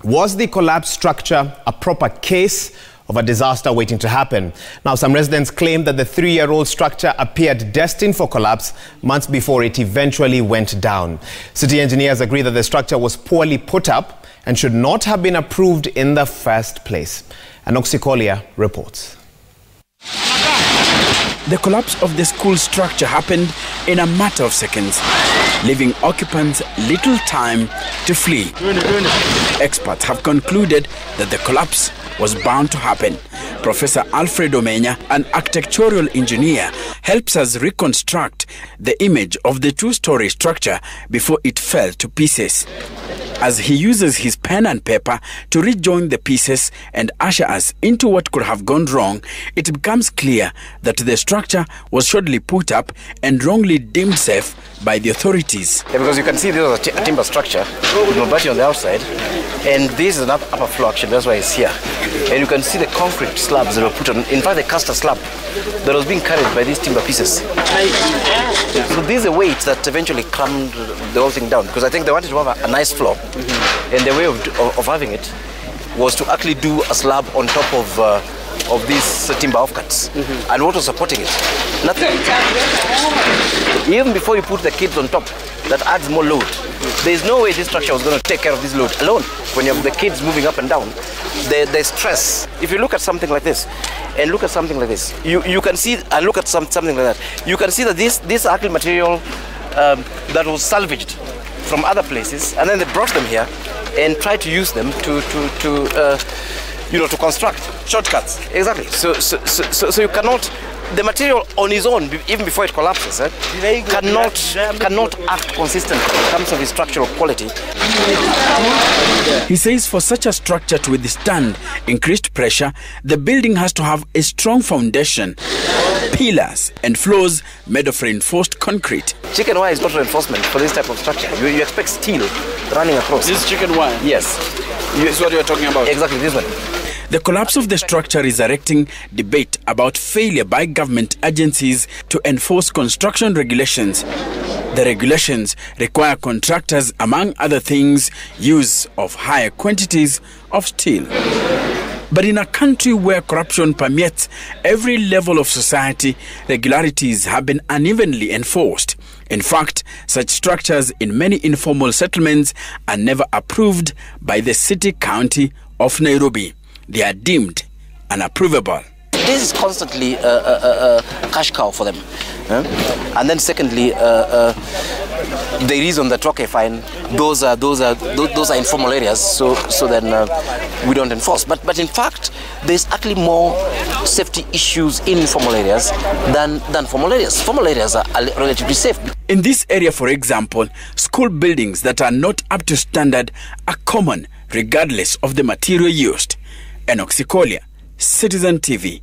Was the collapsed structure a proper case of a disaster waiting to happen? Now, some residents claim that the 3-year-old structure appeared destined for collapse months before it eventually went down. City engineers agree that the structure was poorly put up and should not have been approved in the first place. Anoxikolia reports. The collapse of the school structure happened in a matter of seconds, leaving occupants little time to flee. Experts have concluded that the collapse was bound to happen. Professor Alfredo Menya, an architectural engineer, helps us reconstruct the image of the 2-story structure before it fell to pieces. As he uses his pen and paper to rejoin the pieces and usher us into what could have gone wrong, it becomes clear that the structure was shoddily put up and wrongly deemed safe by the authorities. Yeah, because you can see this is a timber structure with mabati on the outside, and this is an upper floor action, that's why it's here. And you can see the concrete slabs that were put on, in fact the caster slab that was being carried by these timber pieces. So this is a weight that eventually calmed the whole thing down, because I think they wanted to have a nice floor, and the way of having it was to actually do a slab on top of these timber offcuts. And what was supporting it? Nothing. Even before you put the kids on top, that adds more load. There's no way this structure was going to take care of this load alone. When you have the kids moving up and down, there's stress. If you look at something like this, and look at something like this, you can see, and look at something like that, you can see that this actual material that was salvaged from other places, and then they brought them here and tried to use them to construct shortcuts. Exactly. So you cannot. The material on its own, even before it collapses, cannot act consistently in terms of its structural quality. He says for such a structure to withstand increased pressure, the building has to have a strong foundation, pillars and floors made of reinforced concrete. Chicken wire is not reinforcement for this type of structure. You expect steel running across. This is chicken wire? Yes. This is what you're talking about? Exactly, this one. The collapse of the structure is erecting debate about failure by government agencies to enforce construction regulations. The regulations require contractors, among other things, use of higher quantities of steel. But in a country where corruption permeates every level of society, regularities have been unevenly enforced. In fact, such structures in many informal settlements are never approved by the city county of Nairobi. They are deemed unapprovable. This is constantly a cash cow for them. And then secondly, the reason that, okay, fine, those are informal areas, so then we don't enforce. But in fact, there's actually more safety issues in informal areas than formal areas. Formal areas are relatively safe. In this area, for example, school buildings that are not up to standard are common regardless of the material used. Anoxikolia, Citizen TV.